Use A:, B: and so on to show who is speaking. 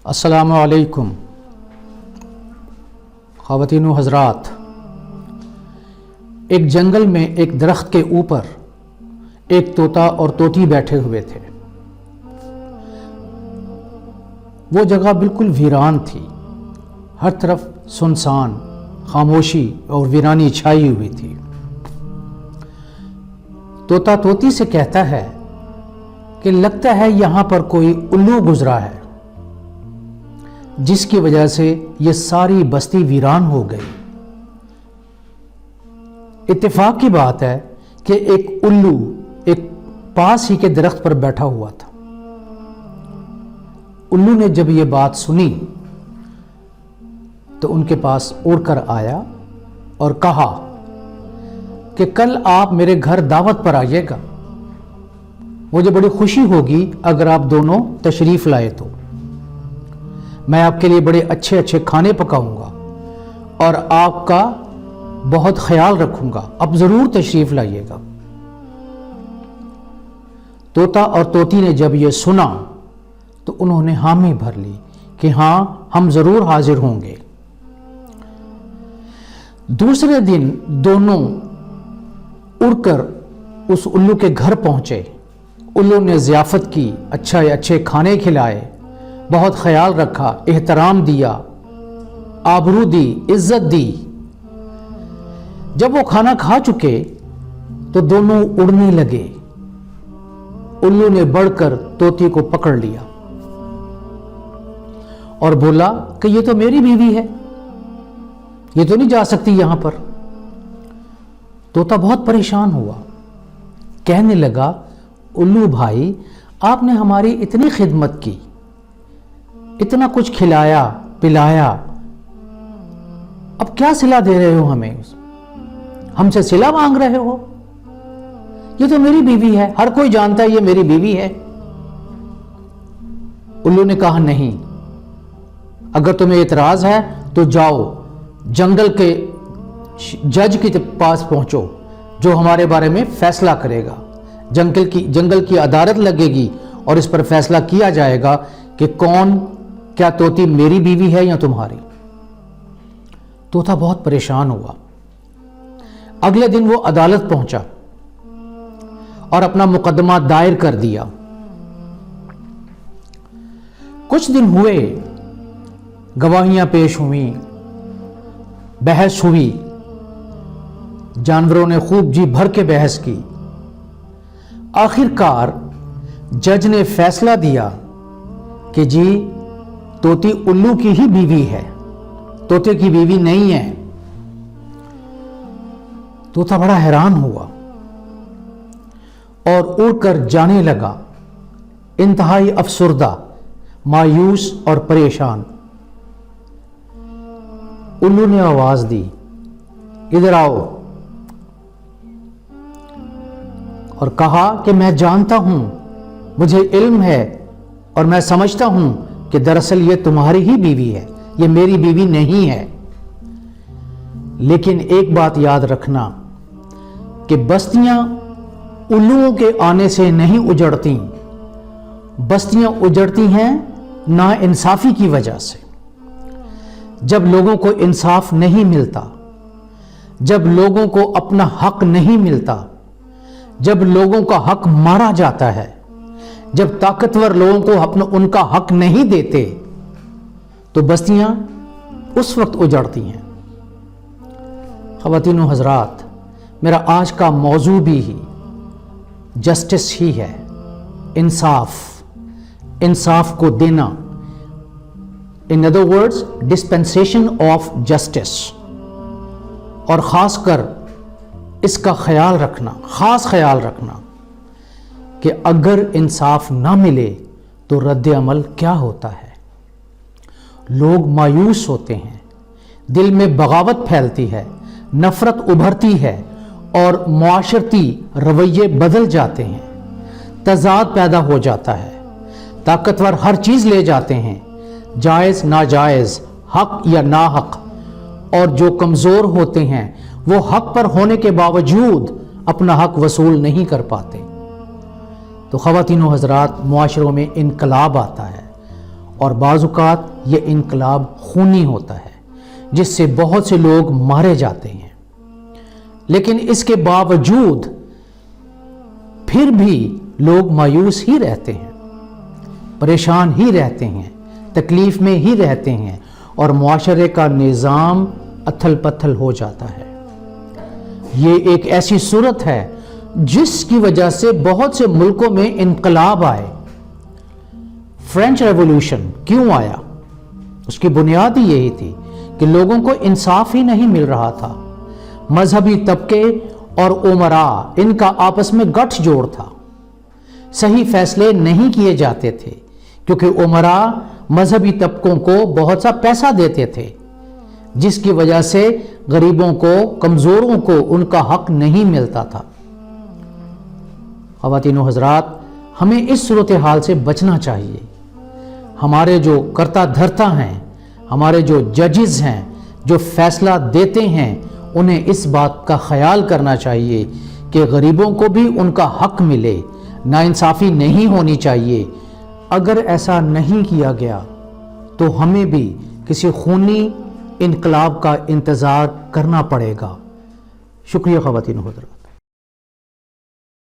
A: السلام علیکم خواتین و حضرات، ایک جنگل میں ایک درخت کے اوپر ایک طوطا اور طوطی بیٹھے ہوئے تھے۔ وہ جگہ بالکل ویران تھی، ہر طرف سنسان، خاموشی اور ویرانی چھائی ہوئی تھی۔ طوطا طوطی سے کہتا ہے کہ لگتا ہے یہاں پر کوئی الو گزرا ہے، جس کی وجہ سے یہ ساری بستی ویران ہو گئی۔ اتفاق کی بات ہے کہ ایک الو ایک پاس ہی کے درخت پر بیٹھا ہوا تھا۔ الو نے جب یہ بات سنی تو ان کے پاس اڑ کر آیا اور کہا کہ کل آپ میرے گھر دعوت پر آئیے گا، مجھے بڑی خوشی ہوگی اگر آپ دونوں تشریف لائے تو میں آپ کے لیے بڑے اچھے اچھے کھانے پکاؤں گا اور آپ کا بہت خیال رکھوں گا، آپ ضرور تشریف لائیے گا۔ طوطا اور طوطی نے جب یہ سنا تو انہوں نے حامی بھر لی کہ ہاں ہم ضرور حاضر ہوں گے۔ دوسرے دن دونوں اڑ کر اس الو کے گھر پہنچے۔ الو نے ضیافت کی، اچھے کھانے کھلائے، بہت خیال رکھا، احترام دیا، آبرو دی، عزت دی۔ جب وہ کھانا کھا چکے تو دونوں اڑنے لگے۔ الو نے بڑھ کر طوطی کو پکڑ لیا اور بولا کہ یہ تو میری بیوی ہے، یہ تو نہیں جا سکتی یہاں پر۔ طوطا بہت پریشان ہوا، کہنے لگا الو بھائی، آپ نے ہماری اتنی خدمت کی، اتنا کچھ کھلایا پلایا، اب کیا صلہ دے رہے ہو ہمیں؟ ہم سے صلہ مانگ رہے ہو؟ یہ تو میری بیوی ہے، ہر کوئی جانتا ہے یہ میری بیوی ہے۔ الو نے کہا نہیں، اگر تمہیں اعتراض ہے تو جاؤ جنگل کے جج کے پاس پہنچو جو ہمارے بارے میں فیصلہ کرے گا۔ جنگل کی عدالت لگے گی اور اس پر فیصلہ کیا جائے گا کہ کیا طوطی میری بیوی ہے یا تمہاری۔ طوطا بہت پریشان ہوا۔ اگلے دن وہ عدالت پہنچا اور اپنا مقدمہ دائر کر دیا۔ کچھ دن ہوئے، گواہیاں پیش ہوئیں، بحث ہوئی، جانوروں نے خوب جی بھر کے بحث کی۔ آخر کار جج نے فیصلہ دیا کہ جی طوطی الو کی ہی بیوی ہے، طوطے کی بیوی نہیں ہے۔ طوطا بڑا حیران ہوا اور اڑ کر جانے لگا، انتہائی افسردہ، مایوس اور پریشان۔ الو نے آواز دی، ادھر آؤ، اور کہا کہ میں جانتا ہوں، مجھے علم ہے اور میں سمجھتا ہوں کہ دراصل یہ تمہاری ہی بیوی ہے، یہ میری بیوی نہیں ہے۔ لیکن ایک بات یاد رکھنا کہ بستیاں الوؤں کے آنے سے نہیں اجڑتی، بستیاں اجڑتی ہیں نا انصافی کی وجہ سے۔ جب لوگوں کو انصاف نہیں ملتا، جب لوگوں کو اپنا حق نہیں ملتا، جب لوگوں کا حق مارا جاتا ہے، جب طاقتور لوگوں کو ان کا حق نہیں دیتے تو بستیاں اس وقت اجڑتی ہیں۔ خواتین و حضرات، میرا آج کا موضوع بھی جسٹس ہی ہے، انصاف کو دینا، in other words dispensation of justice، اور خاص کر اس کا خاص خیال رکھنا کہ اگر انصاف نہ ملے تو رد عمل کیا ہوتا ہے۔ لوگ مایوس ہوتے ہیں، دل میں بغاوت پھیلتی ہے، نفرت ابھرتی ہے اور معاشرتی رویے بدل جاتے ہیں، تضاد پیدا ہو جاتا ہے، طاقتور ہر چیز لے جاتے ہیں، جائز ناجائز، حق یا ناحق، اور جو کمزور ہوتے ہیں وہ حق پر ہونے کے باوجود اپنا حق وصول نہیں کر پاتے۔ تو خواتین و حضرات، معاشروں میں انقلاب آتا ہے اور بعض اوقات یہ انقلاب خونی ہوتا ہے جس سے بہت سے لوگ مارے جاتے ہیں، لیکن اس کے باوجود پھر بھی لوگ مایوس ہی رہتے ہیں، پریشان ہی رہتے ہیں، تکلیف میں ہی رہتے ہیں، اور معاشرے کا نظام اتھل پتھل ہو جاتا ہے۔ یہ ایک ایسی صورت ہے جس کی وجہ سے بہت سے ملکوں میں انقلاب آئے۔ فرینچ ریولوشن کیوں آیا؟ اس کی بنیاد ہی یہی تھی کہ لوگوں کو انصاف ہی نہیں مل رہا تھا۔ مذہبی طبقے اور امراء ان کا آپس میں گٹھ جوڑ تھا، صحیح فیصلے نہیں کیے جاتے تھے کیونکہ امراء مذہبی طبقوں کو بہت سا پیسہ دیتے تھے، جس کی وجہ سے غریبوں کو، کمزوروں کو ان کا حق نہیں ملتا تھا۔ خواتین و حضرات، ہمیں اس صورتحال سے بچنا چاہیے۔ ہمارے جو کرتا دھرتا ہیں، ہمارے جو ججز ہیں، جو فیصلہ دیتے ہیں، انہیں اس بات کا خیال کرنا چاہیے کہ غریبوں کو بھی ان کا حق ملے، ناانصافی نہیں ہونی چاہیے۔ اگر ایسا نہیں کیا گیا تو ہمیں بھی کسی خونی انقلاب کا انتظار کرنا پڑے گا۔ شکریہ خواتین و حضرات۔